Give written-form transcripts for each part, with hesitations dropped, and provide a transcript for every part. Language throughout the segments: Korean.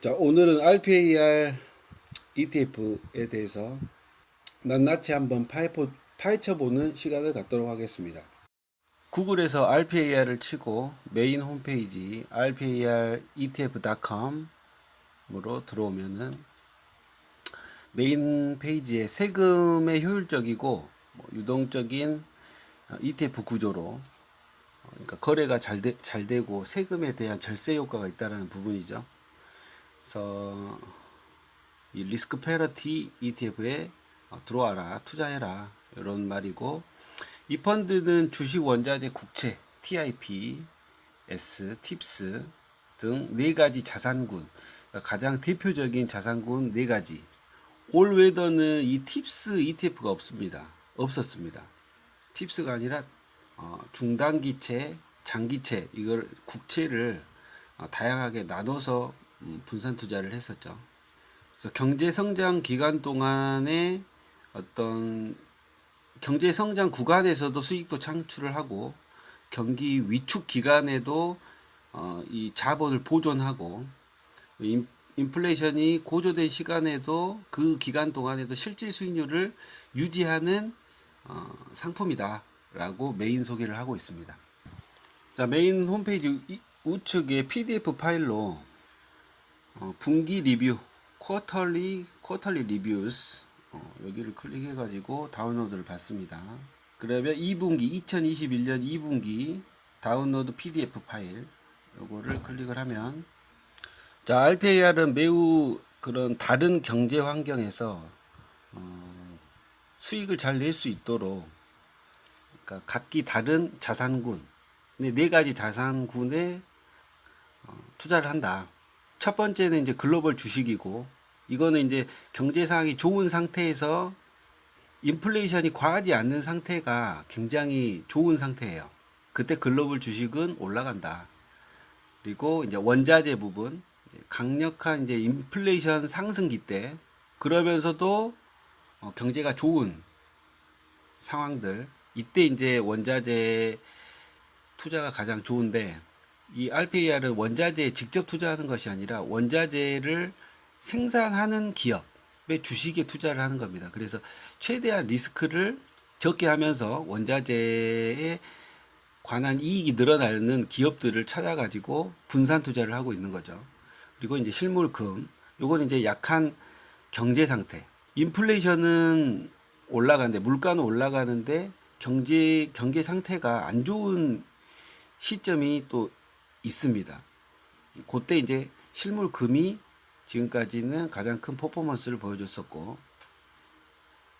자, 오늘은 RPAR ETF에 대해서 낱낱이 한번 파헤쳐보는 시간을 갖도록 하겠습니다. 구글에서 RPAR을 치고 메인 홈페이지 rparetf.com으로 들어오면은 메인 페이지에 세금의 효율적이고 유동적인 ETF 구조로 그러니까 거래가 잘 되고 세금에 대한 절세 효과가 있다는 부분이죠. 그래서 이 리스크 패러티 ETF에 들어와라, 투자해라 이런 말이고, 이 펀드는 주식, 원자재, 국채, TIP, S, 팁스 등 네 가지 자산군, 그러니까 가장 대표적인 자산군 네 가지. 올웨더는 이 팁스 ETF가 없었습니다. 팁스가 아니라 중단기채, 장기채, 이걸 국채를 다양하게 나눠서 분산 투자를 했었죠. 그래서 경제 성장 기간 동안에 어떤 경제 성장 구간에서도 수익도 창출을 하고, 경기 위축 기간에도 이 자본을 보존하고, 인플레이션이 고조된 시간에도 그 기간 동안에도 실질 수익률을 유지하는 상품이다라고 메인 소개를 하고 있습니다. 자, 메인 홈페이지 우측에 PDF 파일로 분기 리뷰, 쿼터리 리뷰스, 여기를 클릭해 가지고 다운로드를 받습니다. 그러면 2021년 2분기 다운로드 PDF 파일, 요거를 클릭을 하면, 자, RPAR은 매우 그런 다른 경제 환경에서 수익을 잘 낼 수 있도록, 그러니까 각기 다른 자산군, 네 가지 자산군에 투자를 한다. 첫 번째는 이제 글로벌 주식이고, 이거는 이제 경제 상황이 좋은 상태에서 인플레이션이 과하지 않는 상태가 굉장히 좋은 상태예요. 그때 글로벌 주식은 올라간다. 그리고 이제 원자재 부분, 강력한 이제 인플레이션 상승기 때, 그러면서도 경제가 좋은 상황들, 이때 이제 원자재 투자가 가장 좋은데, 이 RPAR은 원자재에 직접 투자하는 것이 아니라 원자재를 생산하는 기업의 주식에 투자를 하는 겁니다. 그래서 최대한 리스크를 적게 하면서 원자재에 관한 이익이 늘어나는 기업들을 찾아가지고 분산 투자를 하고 있는 거죠. 그리고 이제 실물금, 요건 이제 약한 경제 상태. 인플레이션은 올라가는데, 물가는 올라가는데 경제 상태가 안 좋은 시점이 또 있습니다. 그때 이제 실물금이 지금까지는 가장 큰 퍼포먼스를 보여줬었고,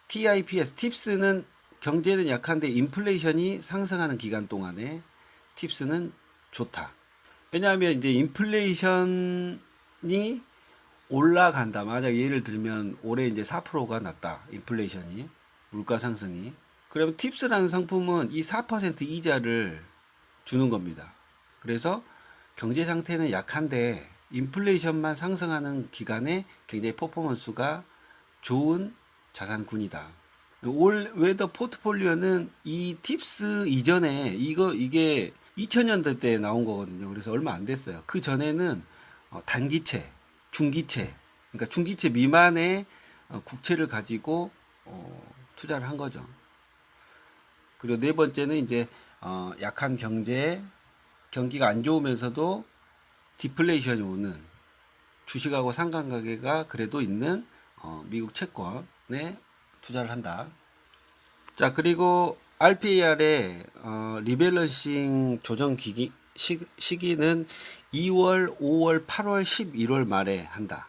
TIPS, 팁스는 경제는 약한데 인플레이션이 상승하는 기간 동안에 팁스는 좋다. 왜냐하면 이제 인플레이션이 올라간다. 만약 예를 들면 올해 이제 4%가 났다. 인플레이션이, 물가 상승이. 그러면 팁스라는 상품은 이 4% 이자를 주는 겁니다. 그래서 경제 상태는 약한데 인플레이션만 상승하는 기간에 굉장히 퍼포먼스가 좋은 자산군이다. 올 웨더 포트폴리오는 이 팁스 이전에 이게 2000년대 때 나온 거거든요. 그래서 얼마 안 됐어요. 그 전에는 단기채, 중기채, 그러니까 중기채 미만의 국채를 가지고 투자를 한 거죠. 그리고 네 번째는 이제 약한 경기가 안 좋으면서도 디플레이션이 오는, 주식하고 상관관계가 그래도 있는 미국 채권에 투자를 한다. 자, 그리고 RPAR의 리밸런싱 조정 시기는 2월, 5월, 8월, 11월 말에 한다.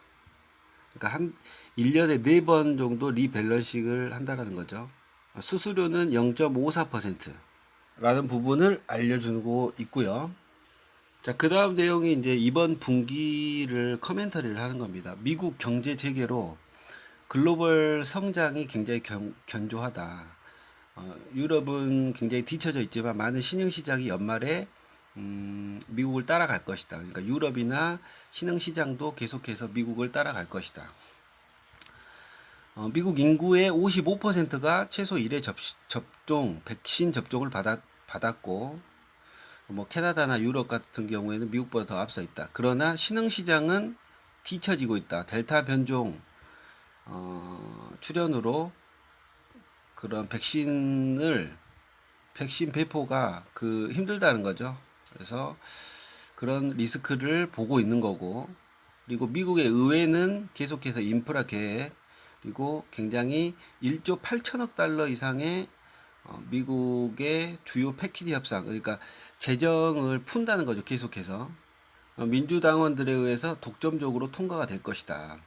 그러니까 한 1년에 4번 정도 리밸런싱을 한다라는 거죠. 수수료는 0.54%라는 부분을 알려주고 있고요. 자, 그 다음 내용이 이제 이번 분기를 커멘터리를 하는 겁니다. 미국 경제 재개로 글로벌 성장이 굉장히 견조하다. 유럽은 굉장히 뒤처져 있지만 많은 신흥시장이 연말에 미국을 따라갈 것이다. 그러니까 유럽이나 신흥시장도 계속해서 미국을 따라갈 것이다. 미국 인구의 55%가 최소 1회 백신 접종을 받았고, 뭐 캐나다나 유럽 같은 경우에는 미국보다 더 앞서 있다. 그러나 신흥시장은 뒤처지고 있다. 델타 변종 출현으로 그런 백신 배포가 힘들다는 거죠. 그래서 그런 리스크를 보고 있는 거고, 그리고 미국의 의회는 계속해서 인프라 계획, 그리고 굉장히 1조 8천억 달러 이상의 미국의 주요 패키지 협상, 그러니까 재정을 푼다는 거죠. 계속해서 민주당원들에 의해서 독점적으로 통과가 될 것이다.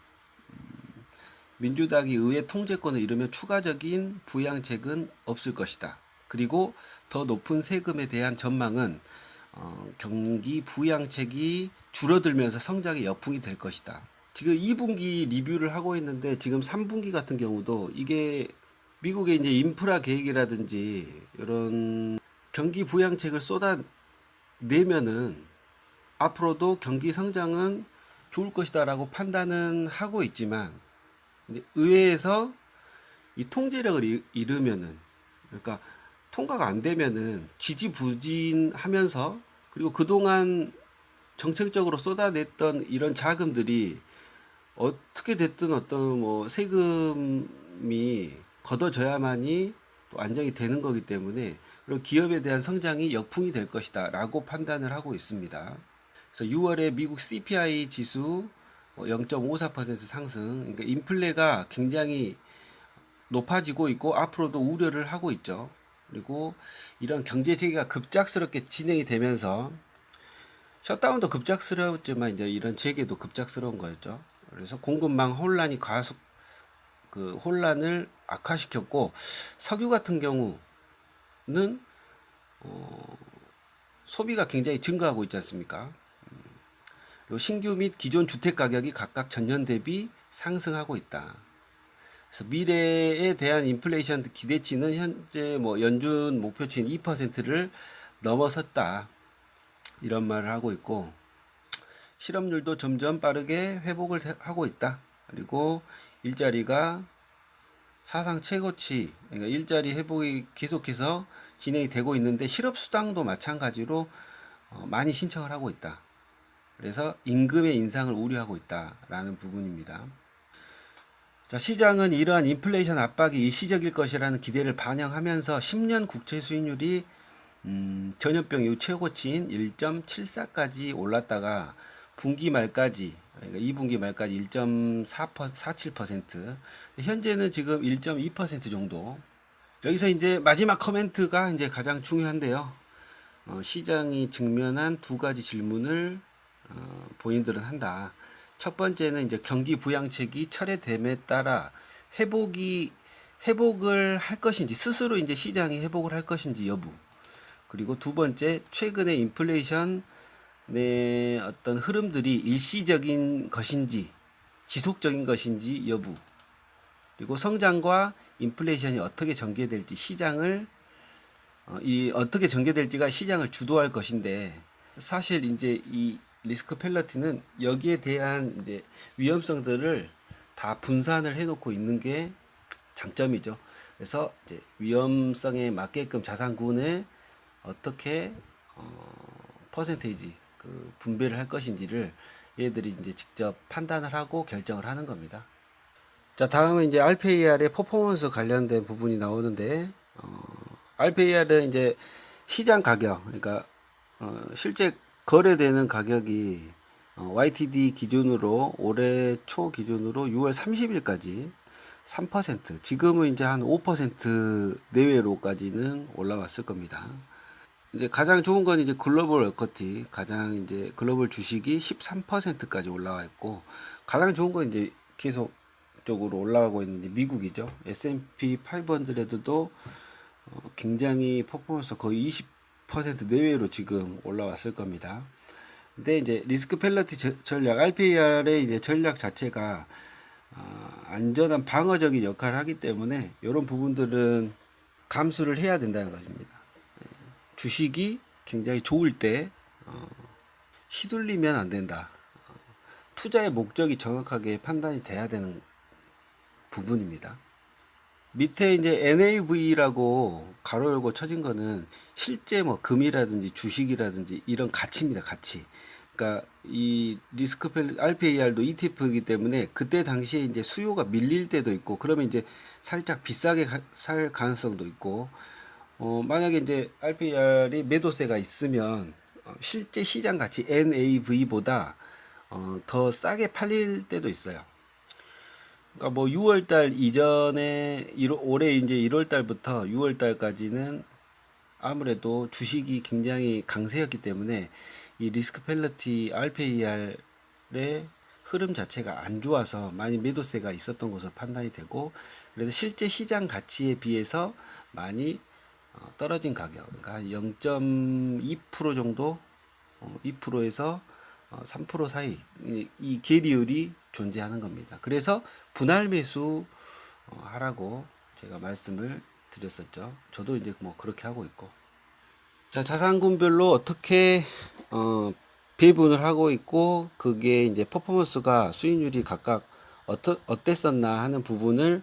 민주당이 의회 통제권을 잃으면 추가적인 부양책은 없을 것이다. 그리고 더 높은 세금에 대한 전망은 경기 부양책이 줄어들면서 성장의 여풍이 될 것이다. 지금 2분기 리뷰를 하고 있는데 지금 3분기 같은 경우도 이게 미국의 이제 인프라 계획이라든지 이런 경기 부양책을 쏟아내면은 앞으로도 경기 성장은 좋을 것이다라고 판단은 하고 있지만, 의회에서 이 통제력을 잃으면은, 그러니까 통과가 안 되면은 지지부진하면서, 그리고 그동안 정책적으로 쏟아냈던 이런 자금들이 어떻게 됐든 어떤 뭐 세금이 걷어져야만이 또 안정이 되는 거기 때문에, 그리고 기업에 대한 성장이 역풍이 될 것이다라고 판단을 하고 있습니다. 그래서 6월에 미국 CPI 지수 0.54% 상승, 그러니까 인플레가 굉장히 높아지고 있고 앞으로도 우려를 하고 있죠. 그리고 이런 경제 재개가 급작스럽게 진행이 되면서 셧다운도 급작스러웠지만 이제 이런 재개도 급작스러운 거였죠. 그래서 공급망 혼란이 혼란을 악화시켰고, 석유 같은 경우는 소비가 굉장히 증가하고 있지 않습니까? 그리고 신규 및 기존 주택 가격이 각각 전년 대비 상승하고 있다. 그래서 미래에 대한 인플레이션 기대치는 현재 뭐 연준 목표치인 2%를 넘어섰다. 이런 말을 하고 있고, 실업률도 점점 빠르게 회복을 하고 있다. 그리고 일자리가 사상 최고치, 그러니까 일자리 회복이 계속해서 진행이 되고 있는데 실업수당도 마찬가지로 많이 신청을 하고 있다. 그래서 임금의 인상을 우려하고 있다라는 부분입니다. 자, 시장은 이러한 인플레이션 압박이 일시적일 것이라는 기대를 반영하면서 10년 국채 수익률이 전염병 이후 최고치인 1.74까지 올랐다가 분기 말까지, 그러니까 2분기 말까지 1.47%, 현재는 지금 1.2% 정도. 여기서 이제 마지막 커멘트가 이제 가장 중요한데요. 시장이 직면한 두 가지 질문을 본인들은 한다. 첫 번째는 이제 경기 부양책이 철회됨에 따라 회복을 할 것인지, 스스로 이제 시장이 회복을 할 것인지 여부. 그리고 두 번째, 최근의 인플레이션의 어떤 흐름들이 일시적인 것인지 지속적인 것인지 여부. 그리고 성장과 인플레이션이 어떻게 전개될지, 어떻게 전개될지가 시장을 주도할 것인데, 사실 이제 이 리스크 펠러티는 여기에 대한 이제 위험성들을 다 분산을 해놓고 있는 게 장점이죠. 그래서 이제 위험성에 맞게끔 자산군에 어떻게 퍼센테이지 분배를 할 것인지를 얘들이 이제 직접 판단을 하고 결정을 하는 겁니다. 자, 다음은 이제 RPAR의 퍼포먼스 관련된 부분이 나오는데, RPAR은 이제 시장 가격, 그러니까 실제 거래되는 가격이 YTD 기준으로 올해 초 기준으로 6월 30일까지 3%, 지금은 이제 한 5% 내외로까지는 올라왔을 겁니다. 이제 가장 좋은 건 이제 글로벌 어커티, 가장 이제 글로벌 주식이 13%까지 올라와 있고, 가장 좋은 건 이제 계속적으로 올라가고 있는 이제 미국이죠. S&P 500도 굉장히 퍼포먼스 거의 20% 내외로 지금 올라왔을 겁니다. 근데 이제 리스크 펠러티 전략, RPAR의 이제 전략 자체가 안전한 방어적인 역할을 하기 때문에 이런 부분들은 감수를 해야 된다는 것입니다. 주식이 굉장히 좋을 때 휘둘리면 안 된다. 투자의 목적이 정확하게 판단이 돼야 되는 부분입니다. 밑에 이제 NAV라고 가로 열고 쳐진 거는 실제 뭐 금이라든지 주식이라든지 이런 가치입니다. 가치. 그러니까 이 RPAR도 ETF이기 때문에 그때 당시에 이제 수요가 밀릴 때도 있고 그러면 이제 살짝 비싸게 살 가능성도 있고 만약에 이제 RPAR이 매도세가 있으면 실제 시장 가치 NAV보다 더 싸게 팔릴 때도 있어요. 그러니까 뭐 6월 달 이전에 올해 이제 1월 달부터 6월 달까지는 아무래도 주식이 굉장히 강세였기 때문에 이 리스크 펠러티 RPAR의 흐름 자체가 안 좋아서 많이 매도세가 있었던 것으로 판단이 되고 그래서 실제 시장 가치에 비해서 많이 떨어진 가격 그러니까 0.2% 정도 2%에서 3% 사이 이 계리율이 존재하는 겁니다. 그래서 분할 매수 하라고 제가 말씀을 드렸었죠. 저도 이제 뭐 그렇게 하고 있고. 자, 자산군별로 어떻게 배분을 하고 있고 그게 이제 퍼포먼스가 수익률이 각각 어땠었나 하는 부분을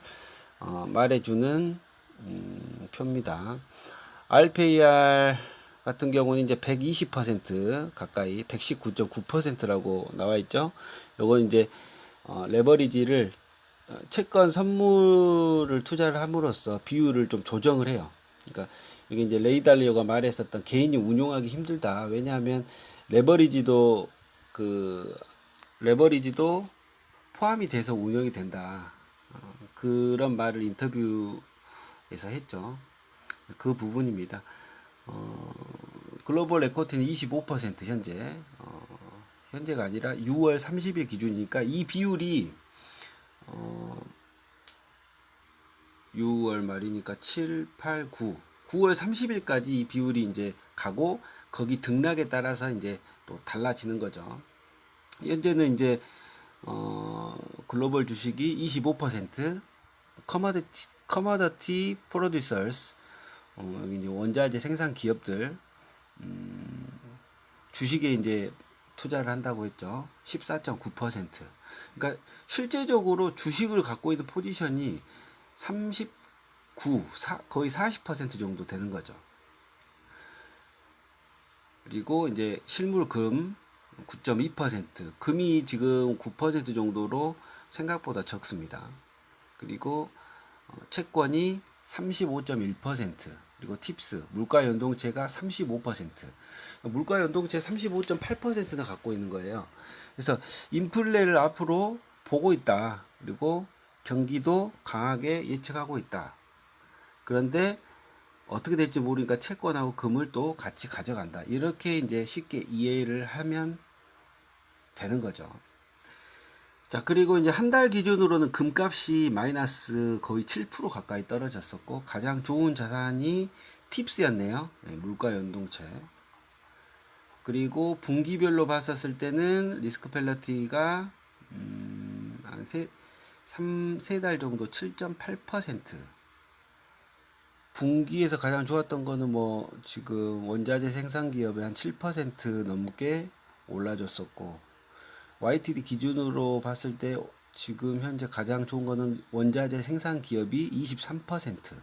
말해주는 표입니다. RPAR 같은 경우는 이제 120% 가까이 119.9%라고 나와 있죠. 요건 이제 레버리지를 채권 선물을 투자를 함으로써 비율을 좀 조정을 해요. 그러니까 이게 이제 레이 달리오가 말했었던 개인이 운용하기 힘들다. 왜냐하면 레버리지도 그 레버리지도 포함이 돼서 운영이 된다. 그런 말을 인터뷰에서 했죠. 그 부분입니다. 글로벌 에코티는 25% 현재 현재가 아니라 6월 30일 기준이니까 이 비율이 6월 말이니까 7, 8, 9, 9월 30일까지 이 비율이 이제 가고 거기 등락에 따라서 이제 또 달라지는 거죠. 현재는 이제 글로벌 주식이 25%, 커머더티 프로듀서스 여기 이제 원자재 생산 기업들 주식에 이제 투자를 한다고 했죠. 14.9%. 그러니까 실제적으로 주식을 갖고 있는 포지션이 39, 거의 40% 정도 되는 거죠. 그리고 이제 실물금 9.2%, 금이 지금 9% 정도로 생각보다 적습니다. 그리고 채권이 35.1%, 그리고 팁스, 물가 연동체가 35%, 물가 연동체 35.8%나 갖고 있는 거예요. 그래서 인플레를 앞으로 보고 있다. 그리고 경기도 강하게 예측하고 있다. 그런데 어떻게 될지 모르니까 채권하고 금을 또 같이 가져간다. 이렇게 이제 쉽게 이해를 하면 되는 거죠. 자, 그리고 이제 한 달 기준으로는 금값이 마이너스 거의 7% 가까이 떨어졌었고, 가장 좋은 자산이 팁스였네요. 네, 물가 연동체. 그리고 분기별로 봤었을 때는 리스크 펠러티가, 한 세 달 정도 7.8%. 분기에서 가장 좋았던 거는 뭐, 지금 원자재 생산 기업이 한 7% 넘게 올라줬었고, YTD 기준으로 봤을 때 지금 현재 가장 좋은 거는 원자재 생산 기업이 23%,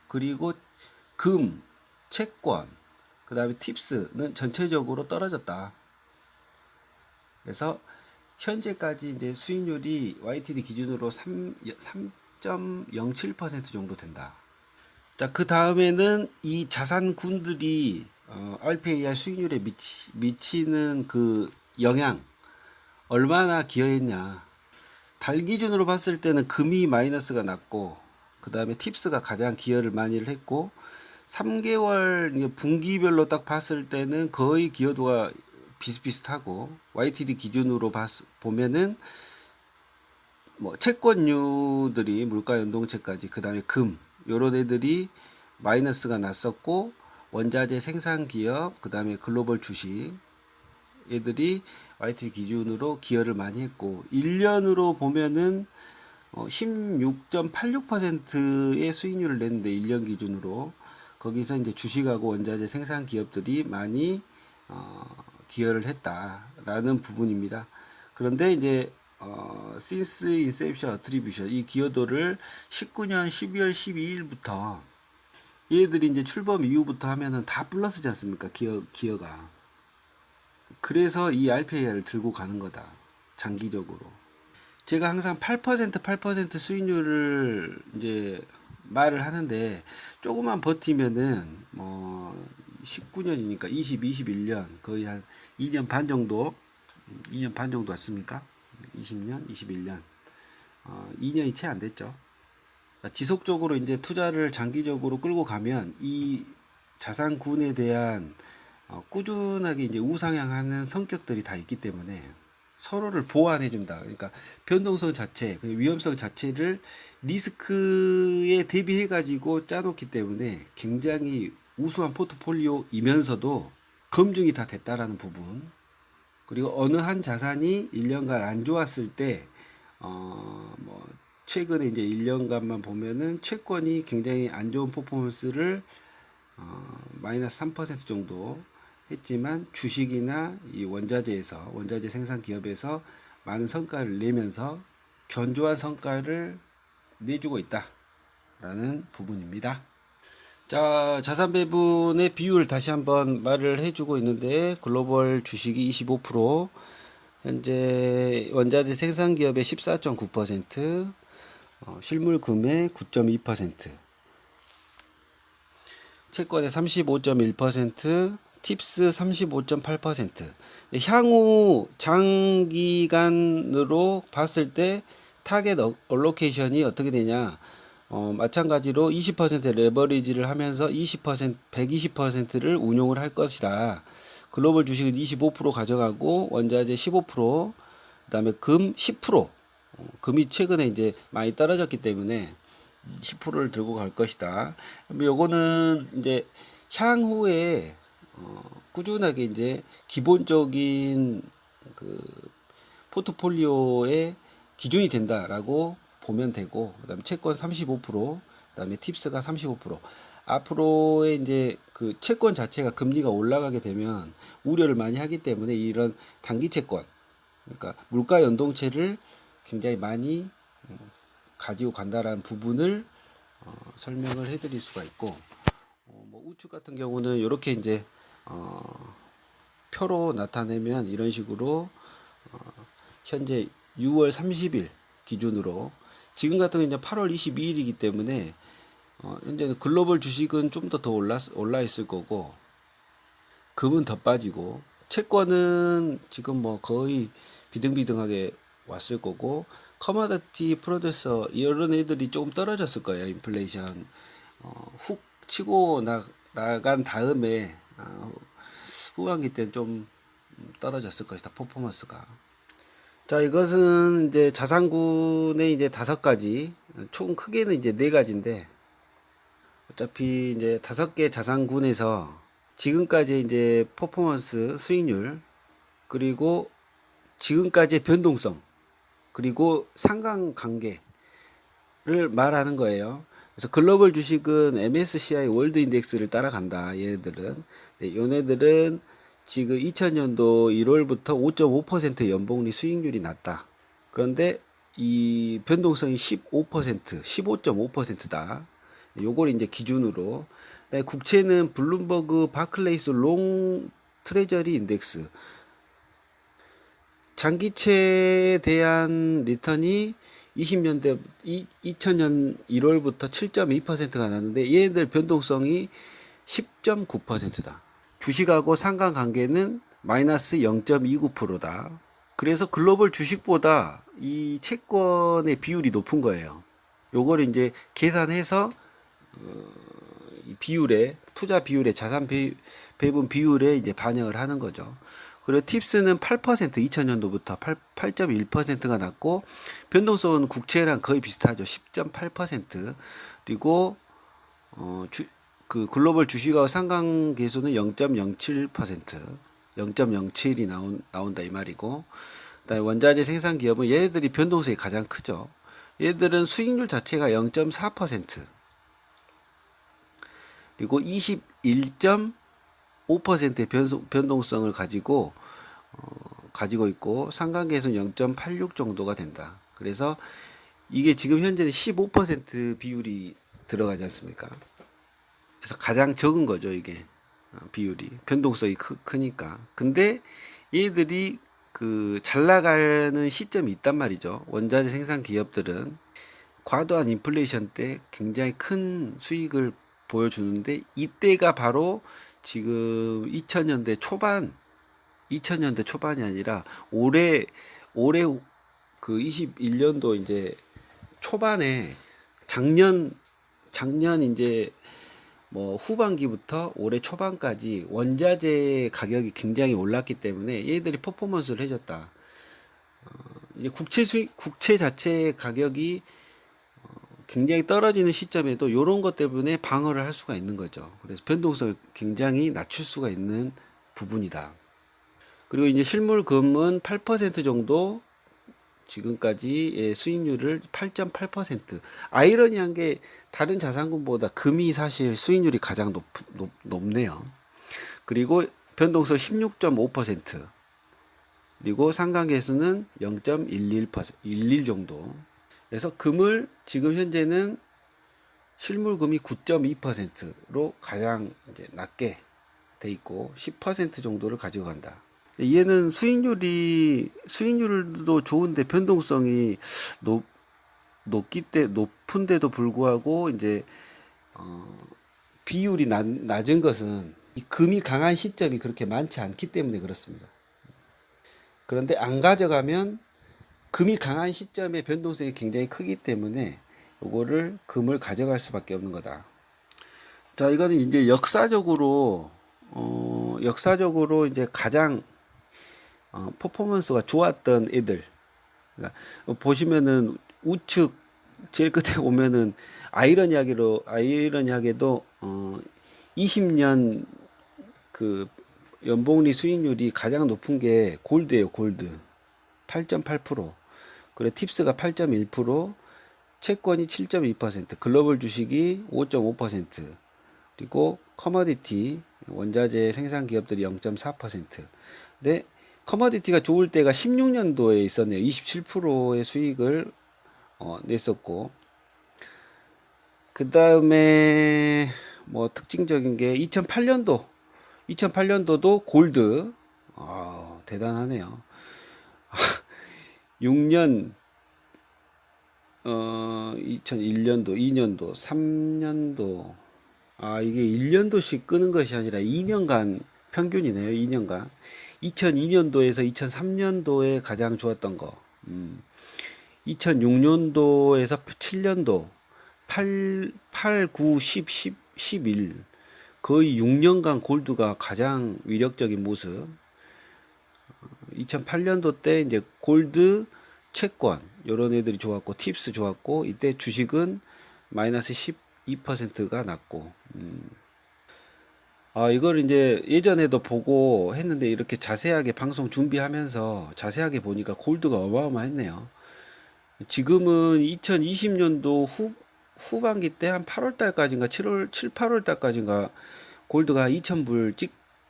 그리고 금, 채권, 그 다음에 팁스는 전체적으로 떨어졌다. 그래서 현재까지 이제 수익률이 YTD 기준으로 3.07% 정도 된다. 자, 그 다음에는 이 자산군들이 RPAR 수익률에 미치는 그 영향, 얼마나 기여했냐. 달 기준으로 봤을 때는 금이 마이너스가 났고, 그 다음에 팁스가 가장 기여를 많이 했고, 3개월 분기별로 딱 봤을 때는 거의 기여도가 비슷비슷하고, YTD 기준으로 보면은 뭐 채권류들이 물가 연동체까지, 그 다음에 금 요런 애들이 마이너스가 났었고, 원자재 생산 기업, 그 다음에 글로벌 주식 애들이 YTD 기준으로 기여를 많이 했고, 1년으로 보면은 16.86%의 수익률을 냈는데, 1년 기준으로 거기서 이제 주식하고 원자재 생산 기업들이 많이 기여를 했다라는 부분입니다. 그런데 이제 since inception attribution, 이 기여도를 19년 12월 12일부터 얘들이 이제 출범 이후부터 하면은 다 플러스지 않습니까? 기여가. 그래서 이 RPA를 들고 가는 거다. 장기적으로. 제가 항상 8% 수익률을 이제 말을 하는데 조금만 버티면은 뭐 19년이니까 21년 거의 한 2년 반 정도 2년 반 정도 왔습니까? 20년, 21년 2년이 채 안 됐죠. 지속적으로 이제 투자를 장기적으로 끌고 가면 이 자산군에 대한 꾸준하게 이제 우상향하는 성격들이 다 있기 때문에 서로를 보완해 준다. 그러니까 변동성 자체, 그 위험성 자체를 리스크에 대비해 가지고 짜놓기 때문에 굉장히 우수한 포트폴리오이면서도 검증이 다 됐다라는 부분. 그리고 어느 한 자산이 1년간 안 좋았을 때, 뭐, 최근에 이제 1년간만 보면은 채권이 굉장히 안 좋은 퍼포먼스를, 마이너스 3% 정도 했지만 주식이나 이 원자재에서, 원자재 생산 기업에서 많은 성과를 내면서 견조한 성과를 내주고 있다라는 부분입니다. 자, 자산 배분의 비율 다시 한번 말을 해주고 있는데 글로벌 주식이 25%, 현재 원자재 생산 기업의 14.9%, 실물 금의 9.2%, 채권의 35.1%, 팁스 35.8%. 향후 장기간으로 봤을 때 타겟 얼로케이션이 어떻게 되냐? 마찬가지로 20% 레버리지를 하면서 20%, 120%를 운용을 할 것이다. 글로벌 주식은 25% 가져가고 원자재 15%, 그다음에 금 10%. 금이 최근에 이제 많이 떨어졌기 때문에 10%를 들고 갈 것이다. 요거는 이제 향후에 꾸준하게 이제 기본적인 그 포트폴리오의 기준이 된다라고 보면 되고, 그다음에 채권 35%, 그다음에 팁스가 35%. 앞으로의 이제 그 채권 자체가 금리가 올라가게 되면 우려를 많이 하기 때문에 이런 단기 채권, 그러니까 물가 연동체를 굉장히 많이 가지고 간다라는 부분을 설명을 해드릴 수가 있고, 뭐 우측 같은 경우는 이렇게 이제 표로 나타내면 이런 식으로 현재 6월 30일 기준으로 지금 같은 경우 이제 8월 22일이기 때문에 현재는 글로벌 주식은 좀 더 올라 있을 거고 금은 더 빠지고 채권은 지금 뭐 거의 비등비등하게 왔을 거고 커머디티 프로듀서 이런 애들이 조금 떨어졌을 거예요. 인플레이션 훅 치고 나간 다음에 후반기 때는 좀 떨어졌을 것이다. 퍼포먼스가. 자, 이것은 이제 자산군의 이제 5가지, 총 크게는 이제 4가지인데, 어차피 이제 5개 자산군에서 지금까지 이제 퍼포먼스 수익률, 그리고 지금까지의 변동성, 그리고 상관관계를 말하는 거예요. 그래서 글로벌 주식은 MSCI 월드 인덱스를 따라간다. 얘네들은. 네, 얘네들은 지금 2000년도 1월부터 5.5% 연봉리 수익률이 났다. 그런데 이 변동성이 15%, 15.5%다. 요걸 이제 기준으로. 국채는 블룸버그 바클레이스 롱 트레저리 인덱스. 장기채에 대한 리턴이 20년대 2000년 1월부터 7.2%가 났는데 얘네들 변동성이 10.9%다. 주식하고 상관관계는 마이너스 0.29%다. 그래서 글로벌 주식보다 이 채권의 비율이 높은 거예요. 요걸 이제 계산해서 비율에 투자 비율에 자산 배분 비율에 이제 반영을 하는 거죠. 그리고 팁스는 8% 2000년도부터 8.1%가 났고 변동성은 국채랑 거의 비슷하죠. 10.8%. 그리고 그 글로벌 주식하고 상관계수는 0.07%, 0.07이 나온다 이 말이고, 그다음에 원자재 생산 기업은 얘네들이 변동성이 가장 크죠. 얘들은 수익률 자체가 0.4%, 그리고 21.5%의 변동성을 가지고 있고 상관계수는 0.86 정도가 된다. 그래서 이게 지금 현재는 15% 비율이 들어가지 않습니까? 그래서 가장 적은 거죠, 이게. 비율이. 변동성이 크니까. 근데 얘들이 그 잘 나가는 시점이 있단 말이죠. 원자재 생산 기업들은 과도한 인플레이션 때 굉장히 큰 수익을 보여주는데 이때가 바로 지금 2000년대 초반이 아니라 올해 그 21년도 이제 초반에 작년 이제 뭐 후반기부터 올해 초반까지 원자재 가격이 굉장히 올랐기 때문에 얘들이 퍼포먼스를 해줬다. 이제 국채 자체 가격이 굉장히 떨어지는 시점에도 이런 것 때문에 방어를 할 수가 있는 거죠. 그래서 변동성을 굉장히 낮출 수가 있는 부분이다. 그리고 이제 실물금은 8% 정도 지금까지의 수익률을 8.8%. 아이러니한 게 다른 자산군보다 금이 사실 수익률이 가장 높네요. 그리고 변동성 16.5%. 그리고 상관계수는 0.11% 정도. 그래서 금을 지금 현재는 실물금이 9.2%로 가장 이제 낮게 돼 있고 10% 정도를 가지고 간다. 얘는 수익률도 좋은데 변동성이 높은데도 불구하고 이제 비율이 낮은 것은 이 금이 강한 시점이 그렇게 많지 않기 때문에 그렇습니다. 그런데 안 가져가면 금이 강한 시점의 변동성이 굉장히 크기 때문에 요거를 금을 가져갈 수밖에 없는 거다. 자, 이거는 이제 역사적으로 이제 가장 퍼포먼스가 좋았던 애들. 그러니까 보시면은 우측 제일 끝에 보면은 아이러니하게도 20년 그 연봉리 수익률이 가장 높은 게 골드예요, 골드. 8.8%. 그래 팁스가 8.1%, 채권이 7.2%, 글로벌 주식이 5.5%, 그리고 커머디티 원자재 생산 기업들이 0.4%. 근데 커머디티가 좋을 때가 16년도에 있었네요. 27%의 수익을 냈었고, 그 다음에 뭐 특징적인 게 2008년도도 골드. 대단하네요. 6년 2001년도, 2년도, 3년도. 이게 1년도씩 끄는 것이 아니라 2년간 평균이네요. 2년간. 2002년도에서 2003년도에 가장 좋았던 거. 2006년도에서 7년도 8, 9, 10, 11 거의 6년간 골드가 가장 위력적인 모습. 2008년도 때 이제 골드, 채권 요런 애들이 좋았고 팁스 좋았고 이때 주식은 마이너스 12%가 났고 이걸 이제 예전에도 보고 했는데 이렇게 자세하게 방송 준비하면서 자세하게 보니까 골드가 어마어마했네요. 지금은 2020년도 후반기 때 한 8월 달까지인가 7, 8월 달까지인가 골드가 한 2,000불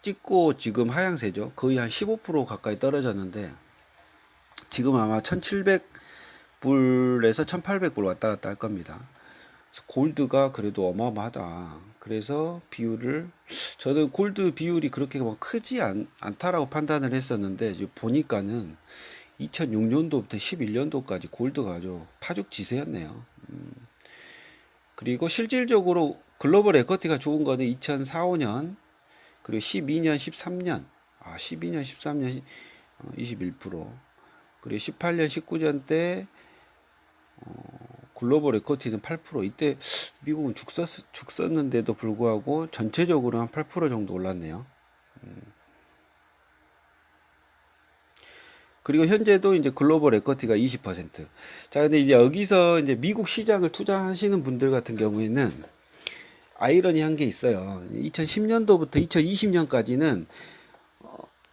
찍고 지금 하향세죠. 거의 한 15% 가까이 떨어졌는데 지금 아마 1,700불에서 1,800불 왔다 갔다 할 겁니다. 그래서 골드가 그래도 어마어마하다. 그래서 저는 골드 비율이 그렇게 뭐 크지 않다라고 판단을 했었는데 보니까는 2006년도부터 11년도까지 골드가 아주 파죽지세였네요. 그리고 실질적으로 글로벌 에쿼티가 좋은 거는 2004, 5년 그리고 12년, 13년 12년, 13년 21% 그리고 18년, 19년 때 글로벌 에쿼티는 8%. 이때 미국은 죽었는데도 불구하고 전체적으로 한 8% 정도 올랐네요. 그리고 현재도 이제 글로벌 에쿼티가 20%. 자, 근데 이제 여기서 이제 미국 시장을 투자하시는 분들 같은 경우에는 아이러니한 게 있어요. 2010년도부터 2020년까지는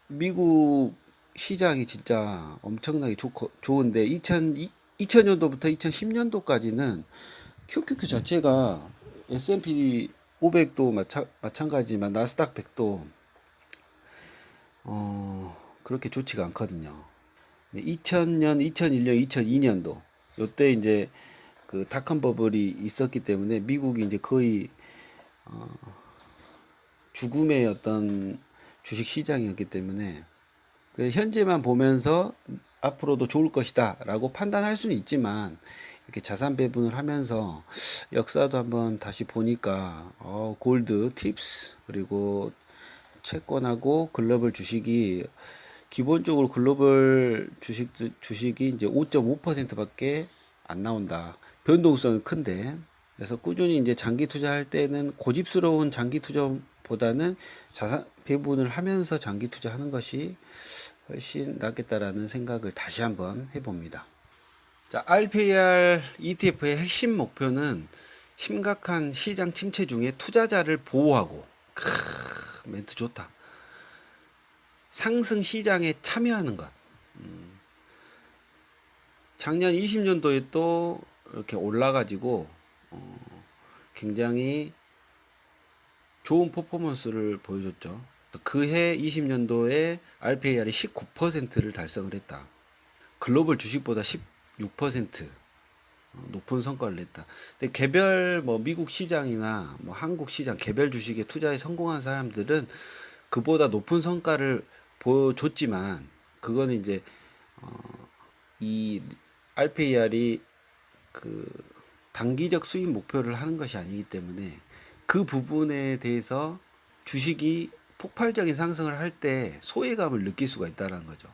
미국 시장이 진짜 엄청나게 좋은데 2000년도부터 2010년도까지는 QQQ 자체가 S&P 500도 마찬가지지만 나스닥 100도 그렇게 좋지가 않거든요. 2000년, 2001년, 2002년도 요때 이제 그 닷컴 버블이 있었기 때문에 미국이 이제 거의 죽음의 어떤 주식 시장이었기 때문에 현재만 보면서 앞으로도 좋을 것이다 라고 판단할 수는 있지만, 이렇게 자산 배분을 하면서 역사도 한번 다시 보니까 골드, 팁스, 그리고 채권하고 글로벌 주식이, 기본적으로 글로벌 주식이 이제 5.5%밖에 안 나온다. 변동성이 큰데. 그래서 꾸준히 이제 장기 투자할 때는 고집스러운 장기 투자보다는 자산 배분을 하면서 장기 투자하는 것이 훨씬 낫겠다라는 생각을 다시 한번 해봅니다. 자, RPR ETF의 핵심 목표는 심각한 시장 침체 중에 투자자를 보호하고, 멘트 좋다. 상승 시장에 참여하는 것. 작년 20년도에 또 이렇게 올라가지고 굉장히 좋은 퍼포먼스를 보여줬죠. 그해 20년도에 RPAR이 19%를 달성을 했다. 글로벌 주식보다 16% 높은 성과를 냈다. 근데 개별 뭐 미국 시장이나 뭐 한국 시장 개별 주식에 투자에 성공한 사람들은 그보다 높은 성과를 보여줬지만, 그거는 이제 이 RPAR이 그 단기적 수익 목표를 하는 것이 아니기 때문에 그 부분에 대해서 주식이 폭발적인 상승을 할 때 소외감을 느낄 수가 있다는 거죠.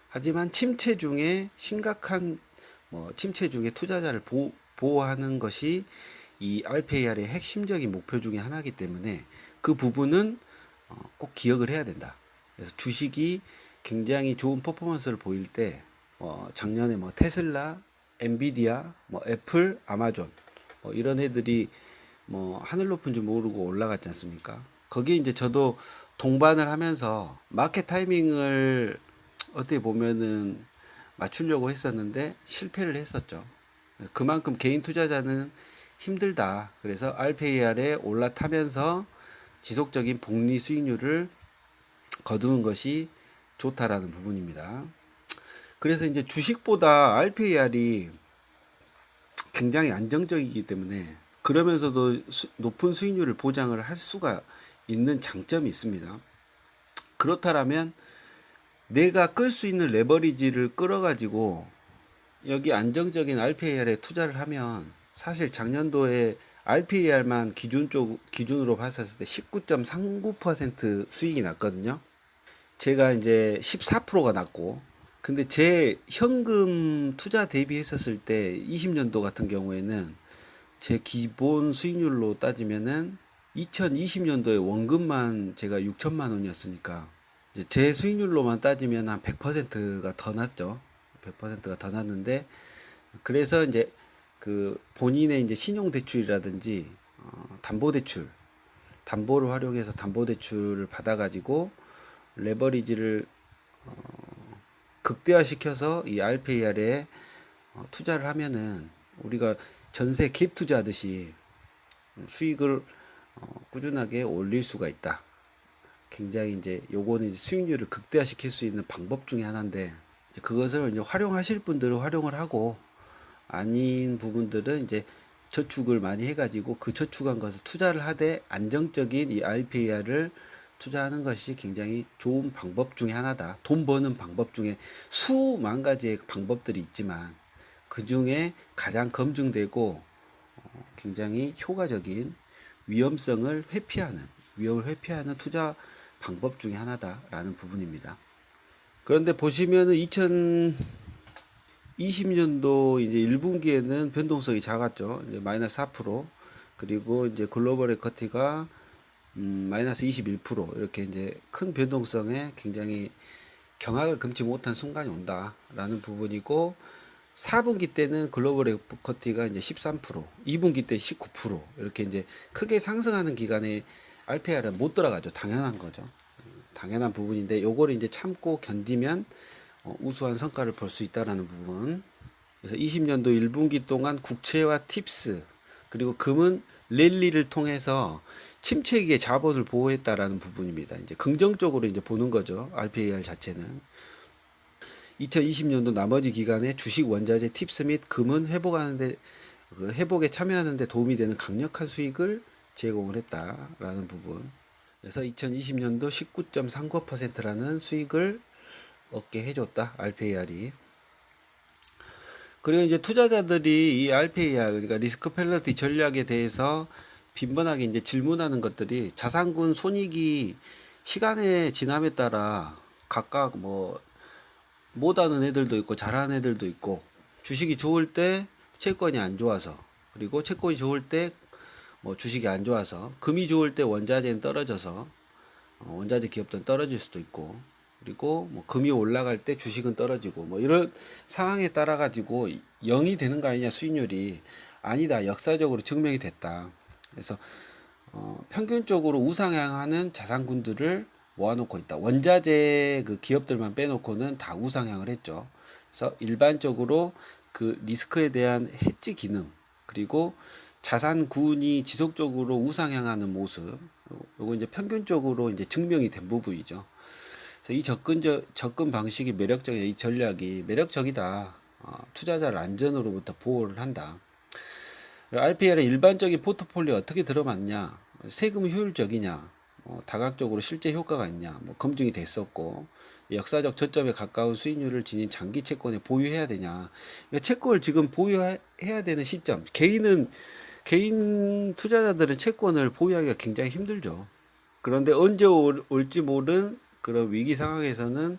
하지만 침체 중에 심각한 침체 중에 투자자를 보호하는 것이 이 RPAR의 핵심적인 목표 중에 하나이기 때문에 그 부분은 꼭 기억을 해야 된다. 그래서 주식이 굉장히 좋은 퍼포먼스를 보일 때 작년에 뭐 테슬라, 엔비디아, 뭐 애플, 아마존 이런 애들이 뭐 하늘 높은 줄 모르고 올라갔지 않습니까? 거기에 이제 저도 동반을 하면서 마켓 타이밍을 어떻게 보면은 맞추려고 했었는데 실패를 했었죠. 그만큼 개인 투자자는 힘들다. 그래서 RPAR에 올라타면서 지속적인 복리 수익률을 거두는 것이 좋다라는 부분입니다. 그래서 이제 주식보다 RPAR이 굉장히 안정적이기 때문에, 그러면서도 높은 수익률을 보장을 할 수가 있는 장점이 있습니다. 그렇다면 내가 끌 수 있는 레버리지를 끌어가지고 여기 안정적인 RPAR에 투자를 하면, 사실 작년도에 RPAR만 기준으로 봤었을 때 19.39% 수익이 났거든요. 제가 이제 14%가 났고, 근데 제 현금 투자 대비했었을 때 20년도 같은 경우에는 제 기본 수익률로 따지면은 2020년도에 원금만 제가 6천만 원이었으니까 이제 제 수익률로만 따지면 한 100%가 더 났죠. 100%가 더 났는데, 그래서 이제 그 본인의 이제 신용대출이라든지 담보대출, 담보를 활용해서 담보대출을 받아가지고 레버리지를 극대화시켜서 이 RPAR에 투자를 하면은 우리가 전세 갭 투자하듯이 수익을 꾸준하게 올릴 수가 있다. 굉장히 이제 요거는 이제 수익률을 극대화시킬 수 있는 방법 중에 하나인데, 이제 그것을 이제 활용하실 분들은 활용을 하고, 아닌 부분들은 이제 저축을 많이 해가지고 그 저축한 것을 투자를 하되 안정적인 이 RPAR을 투자하는 것이 굉장히 좋은 방법 중에 하나다. 돈 버는 방법 중에 수만 가지의 방법들이 있지만 그 중에 가장 검증되고 굉장히 효과적인 위험을 회피하는 투자 방법 중에 하나다라는 부분입니다. 그런데 보시면은 2020년도 이제 1분기에는 변동성이 작았죠. 이제 마이너스 4%, 그리고 이제 글로벌 에쿼티가 마이너스 21%, 이렇게 이제 큰 변동성에 굉장히 경악을 금치 못한 순간이 온다라는 부분이고, 4분기 때는 글로벌 에쿼티가 이제 13%, 2분기 때 19%, 이렇게 이제 크게 상승하는 기간에 RPR은 못 들어가죠. 당연한 거죠. 당연한 부분인데 요거를 이제 참고 견디면 우수한 성과를 볼 수 있다라는 부분. 그래서 20년도 1분기 동안 국채와 팁스 그리고 금은 랠리를 통해서 침체기에 자본을 보호했다라는 부분입니다. 이제 긍정적으로 이제 보는 거죠. RPAR 자체는 2020년도 나머지 기간에 주식, 원자재, 팁스 및 금은 회복에 참여하는데 도움이 되는 강력한 수익을 제공을 했다라는 부분. 그래서 2020년도 19.39%라는 수익을 얻게 해줬다. RPAR이. 그리고 이제 투자자들이 이 RPAR, 그러니까 리스크 펠러티 전략에 대해서 빈번하게 이제 질문하는 것들이 자산군 손익이 시간의 지남에 따라 각각 뭐 못하는 애들도 있고 잘하는 애들도 있고, 주식이 좋을 때 채권이 안 좋아서, 그리고 채권이 좋을 때 뭐 주식이 안 좋아서, 금이 좋을 때 원자재는 떨어져서 원자재 기업들은 떨어질 수도 있고, 그리고 뭐 금이 올라갈 때 주식은 떨어지고, 뭐 이런 상황에 따라 가지고 0이 되는 거 아니냐 수익률이. 아니다, 역사적으로 증명이 됐다. 그래서 평균적으로 우상향하는 자산군들을 모아놓고 있다. 원자재 그 기업들만 빼놓고는 다 우상향을 했죠. 그래서 일반적으로 그 리스크에 대한 해지 기능, 그리고 자산군이 지속적으로 우상향하는 모습, 요거 이제 평균적으로 이제 증명이 된 부분이죠. 그래서 이 접근 방식이 매력적이다. 이 전략이 매력적이다. 투자자를 안전으로부터 보호를 한다. RPL의 일반적인 포트폴리오 어떻게 들어맞냐, 세금 효율적이냐, 다각적으로 실제 효과가 있냐, 뭐 검증이 됐었고, 역사적 저점에 가까운 수익률을 지닌 장기 채권에 보유해야 되냐. 그러니까 채권을 지금 보유해야 되는 시점. 개인 투자자들은 채권을 보유하기가 굉장히 힘들죠. 그런데 언제 올지 모른 그런 위기 상황에서는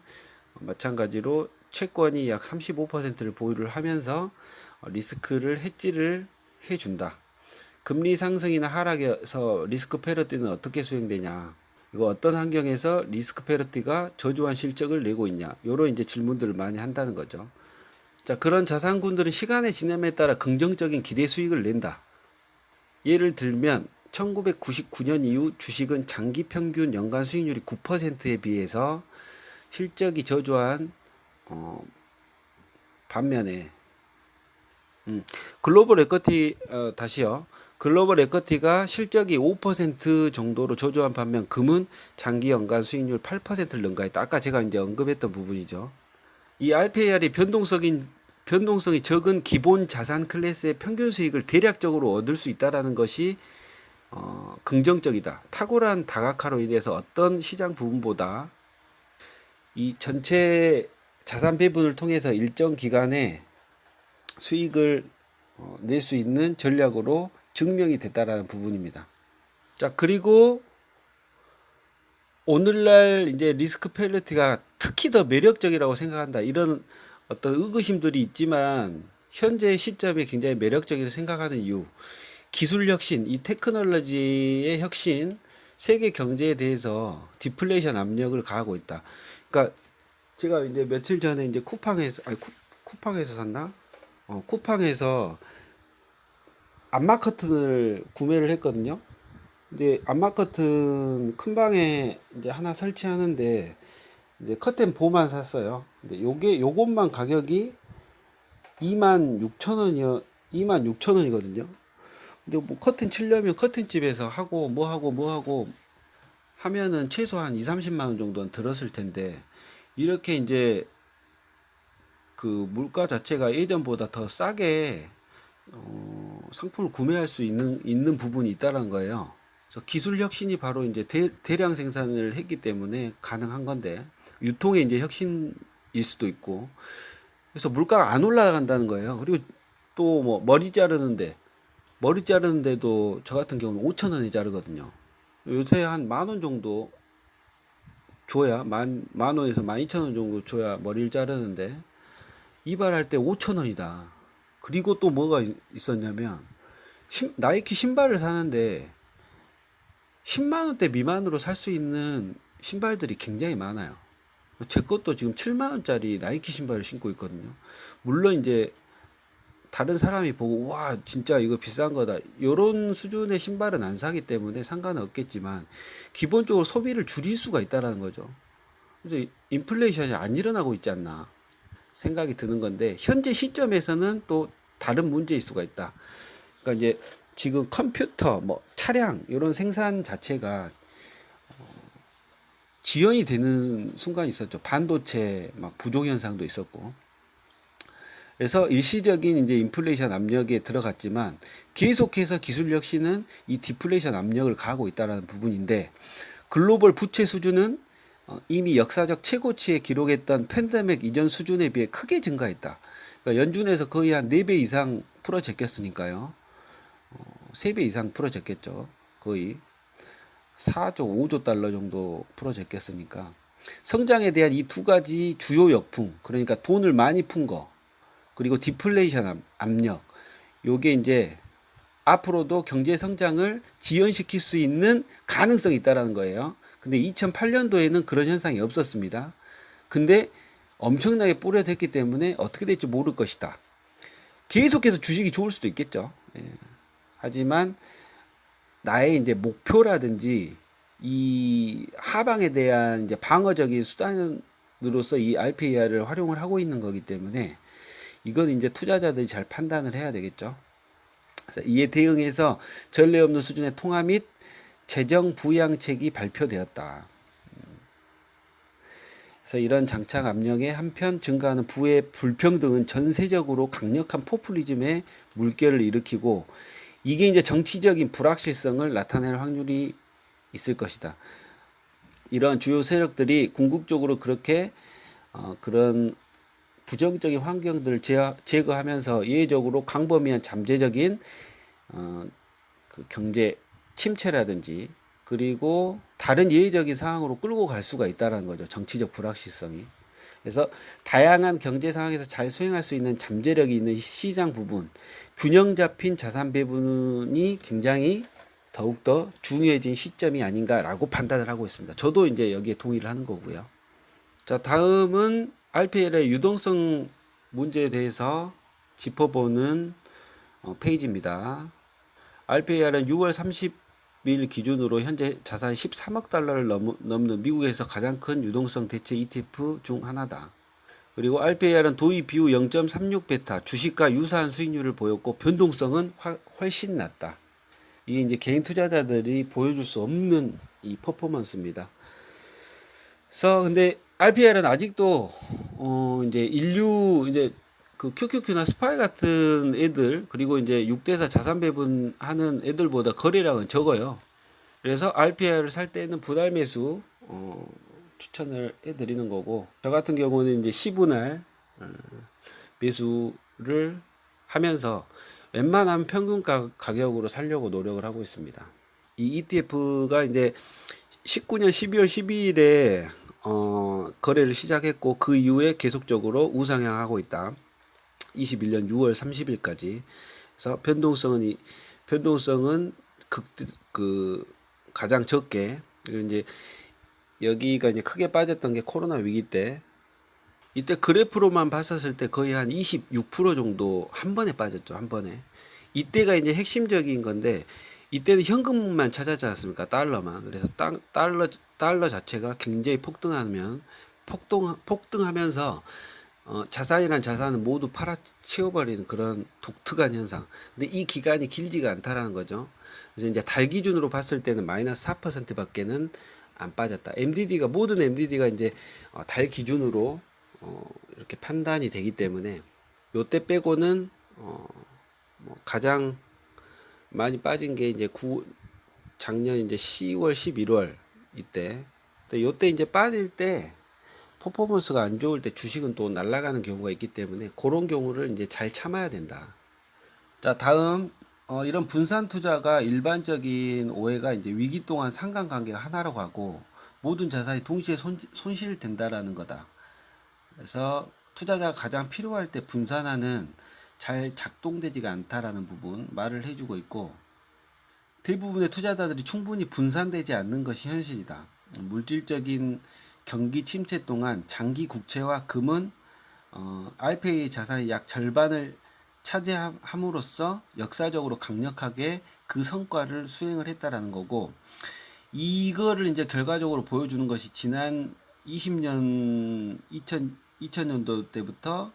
마찬가지로 채권이 약 35%를 보유를 하면서 리스크를 해지를 해준다. 금리 상승이나 하락에서 리스크 페널티는 어떻게 수행되냐? 이거 어떤 환경에서 리스크 페널티가 저조한 실적을 내고 있냐? 요런 이제 질문들을 많이 한다는 거죠. 자, 그런 자산군들은 시간의 지남에 따라 긍정적인 기대 수익을 낸다. 예를 들면 1999년 이후 주식은 장기 평균 연간 수익률이 9%에 비해서 실적이 저조한 반면에 글로벌 에쿼티 다시요. 글로벌 에쿼티가 실적이 5% 정도로 저조한 반면 금은 장기 연간 수익률 8%를 능가했다. 아까 제가 이제 언급했던 부분이죠. 이 RPAR이 변동성이 적은 기본 자산 클래스의 평균 수익을 대략적으로 얻을 수 있다라는 것이 긍정적이다. 탁월한 다각화로 인해서 어떤 시장 부분보다 이 전체 자산 배분을 통해서 일정 기간에 수익을 낼 수 있는 전략으로 증명이 됐다라는 부분입니다. 자, 그리고 오늘날 이제 리스크 펠리티가 특히 더 매력적이라고 생각한다. 이런 어떤 의구심들이 있지만 현재 시점이 굉장히 매력적이라고 생각하는 이유. 기술 혁신, 이 테크놀로지의 혁신, 세계 경제에 대해서 디플레이션 압력을 가하고 있다. 그러니까 제가 이제 며칠 전에 이제 쿠팡에서 샀나? 쿠팡에서 암막 커튼을 구매를 했거든요. 근데 암막 커튼 큰 방에 이제 하나 설치하는데 이제 커튼 보만 샀어요. 근데 요것만 가격이 26,000원이거든요. 근데 뭐 커튼 치려면 커튼집에서 하고 뭐 하고 하면은 최소한 2, 30만 원 정도는 들었을 텐데, 이렇게 이제 그 물가 자체가 예전보다 더 싸게 상품을 구매할 수 있는 부분이 있다는 거예요. 그래서 기술 혁신이 바로 이제 대량 생산을 했기 때문에 가능한 건데, 유통의 이제 혁신일 수도 있고, 그래서 물가가 안 올라간다는 거예요. 그리고 또 뭐 머리 자르는데도 저 같은 경우는 5천 원에 자르거든요. 요새 한 10,000원 정도 줘야 만 원에서 12,000원 정도 줘야 머리를 자르는데, 이발할 때 5천 원이다. 그리고 또 뭐가 있었냐면, 나이키 신발을 사는데 10만 원대 미만으로 살 수 있는 신발들이 굉장히 많아요. 제 것도 지금 7만 원짜리 나이키 신발을 신고 있거든요. 물론 이제 다른 사람이 보고 와 진짜 이거 비싼 거다 요런 수준의 신발은 안 사기 때문에 상관은 없겠지만, 기본적으로 소비를 줄일 수가 있다라는 거죠. 그래서 인플레이션이 안 일어나고 있지 않나 생각이 드는 건데, 현재 시점에서는 또 다른 문제일 수가 있다. 그러니까 이제 지금 컴퓨터, 뭐 차량 이런 생산 자체가 지연이 되는 순간이 있었죠. 반도체 막 부족 현상도 있었고. 그래서 일시적인 이제 인플레이션 압력에 들어갔지만 계속해서 기술 혁신은 이 디플레이션 압력을 가하고 있다는 부분인데, 글로벌 부채 수준은 이미 역사적 최고치에 기록했던 팬데믹 이전 수준에 비해 크게 증가했다. 그러니까 연준에서 거의 한 4배 이상 풀어제꼈으니까요. 3배 이상 풀어제꼈죠. 거의 4조, 5조 달러 정도 풀어제꼈으니까. 성장에 대한 이 두 가지 주요 역풍, 그러니까 돈을 많이 푼 거, 그리고 디플레이션 압력, 요게 이제 앞으로도 경제 성장을 지연시킬 수 있는 가능성이 있다라는 거예요. 근데 2008년도에는 그런 현상이 없었습니다. 근데 엄청나게 뿌려댔기 때문에 어떻게 될지 모를 것이다. 계속해서 주식이 좋을 수도 있겠죠. 예. 하지만 나의 이제 목표라든지 이 하방에 대한 이제 방어적인 수단으로서 이 RPA를 활용을 하고 있는 거기 때문에 이건 이제 투자자들이 잘 판단을 해야 되겠죠. 그래서 이에 대응해서 전례 없는 수준의 통화 및 재정 부양책이 발표되었다. 그래서 이런 장착 압력에 한편 증가하는 부의 불평등은 전세적으로 강력한 포퓰리즘의 물결을 일으키고 이게 이제 정치적인 불확실성을 나타낼 확률이 있을 것이다. 이러한 주요 세력들이 궁극적으로 그렇게 그런 부정적인 환경들을 제거하면서 예외적으로 광범위한 잠재적인 그 경제 침체라든지 그리고 다른 예외적인 상황으로 끌고 갈 수가 있다는 거죠. 정치적 불확실성이. 그래서 다양한 경제 상황에서 잘 수행할 수 있는 잠재력이 있는 시장 부분, 균형 잡힌 자산 배분이 굉장히 더욱더 중요해진 시점이 아닌가라고 판단을 하고 있습니다. 저도 이제 여기에 동의를 하는 거고요. 자, 다음은 RPL의 유동성 문제에 대해서 짚어보는 페이지입니다. RPL은 6월 30일 기준으로 현재 자산 13억 달러를 넘는 미국에서 가장 큰 유동성 대체 ETF 중 하나다. 그리고 RPL은 도입 비율 0.36베타, 주식과 유사한 수익률을 보였고 변동성은 훨씬 낮다. 이게 이제 개인 투자자들이 보여줄 수 없는 이 퍼포먼스입니다. 그래서 근데 RPL은 아직도 이제 인류 이제 그 QQQ나 스파이 같은 애들 그리고 이제 6대사 자산 배분하는 애들보다 거래량은 적어요. 그래서 RPL을 살 때는 분할 매수 추천을 해드리는 거고 저 같은 경우는 이제 10분할 매수를 하면서 웬만하면 평균 가격으로 살려고 노력을 하고 있습니다. 이 ETF가 이제 19년 12월 12일에 거래를 시작했고 그 이후에 계속적으로 우상향하고 있다. 21년 6월 30일까지. 그래서 변동성은 그 가장 적게 그리고 이제 여기가 이제 크게 빠졌던 게 코로나 위기 때 이때 그래프로만 봤었을 때 거의 한 26% 정도 한 번에 빠졌죠. 한 번에. 이때가 이제 핵심적인 건데 이때는 현금만 찾았지 않습니까? 달러만. 그래서 달러 자체가 굉장히 폭등하면서 자산이란 자산은 모두 팔아치워버리는 그런 독특한 현상. 근데 이 기간이 길지가 않다라는 거죠. 그래서 이제 달 기준으로 봤을 때는 마이너스 4%밖에는 안 빠졌다. 모든 MDD가 이제 달 기준으로 이렇게 판단이 되기 때문에 요때 빼고는 뭐 가장 많이 빠진 게 이제 작년 이제 10월, 11월 이때. 근데 요때 이제 빠질 때 퍼포먼스가 안 좋을 때 주식은 또 날아가는 경우가 있기 때문에 그런 경우를 이제 잘 참아야 된다. 자, 다음 이런 분산 투자가 일반적인 오해가 이제 위기 동안 상관관계가 하나라고 하고 모든 자산이 동시에 손실된다라는 거다. 그래서 투자자가 가장 필요할 때 분산하는 잘 작동되지가 않다라는 부분 말을 해주고 있고 대부분의 투자자들이 충분히 분산되지 않는 것이 현실이다. 물질적인 경기 침체 동안 장기 국채와 금은 RPA 자산의 약 절반을 차지함으로써 역사적으로 강력하게 그 성과를 수행을 했다라는 거고 이거를 이제 결과적으로 보여주는 것이 지난 20년 2000년도 때부터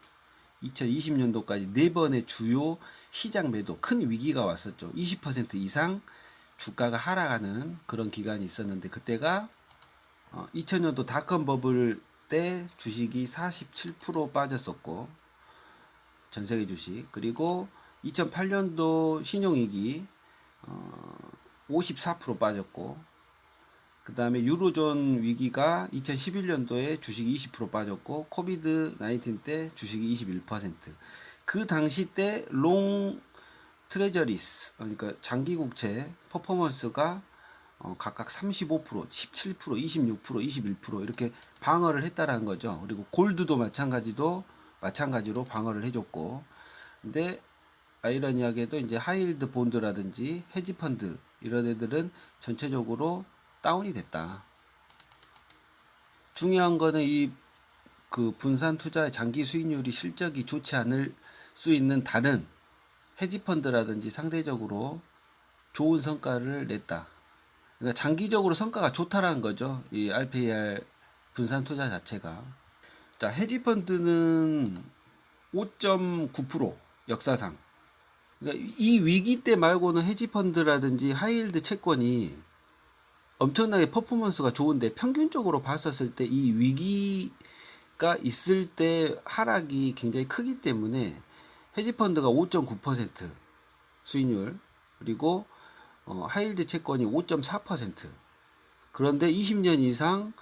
2020년도까지 네 번의 주요 시장 매도 큰 위기가 왔었죠. 20% 이상 주가가 하락하는 그런 기간이 있었는데 그때가 2000년도 닷컴 버블 때 주식이 47% 빠졌었고 전 세계 주식 그리고 2008년도 신용위기 54% 빠졌고 그 다음에 유로존 위기가 2011년도에 주식이 20% 빠졌고, 코비드 19 때 주식이 21%. 그 당시 때 롱 트레저리스, 그러니까 장기 국채 퍼포먼스가 각각 35%, 17%, 26%, 21% 이렇게 방어를 했다라는 거죠. 그리고 골드도 마찬가지로 방어를 해줬고, 근데 아이러니하게도 이제 하이힐드 본드라든지 헤지 펀드 이런 애들은 전체적으로 다운이 됐다. 중요한 거는 이 그 분산 투자의 장기 수익률이 실적이 좋지 않을 수 있는 다른 헤지 펀드라든지 상대적으로 좋은 성과를 냈다. 그러니까 장기적으로 성과가 좋다라는 거죠. 이 RPAR 분산 투자 자체가. 자, 헤지 펀드는 5.9% 역사상. 그러니까 이 위기 때 말고는 헤지 펀드라든지 하이힐드 채권이 엄청나게 퍼포먼스가 좋은데 평균적으로 봤었을 때 이 위기가 있을 때 하락이 굉장히 크기 때문에 헤지 펀드가 5.9% 수익률, 그리고 하이힐드 채권이 5.4%. 그런데 20년 이상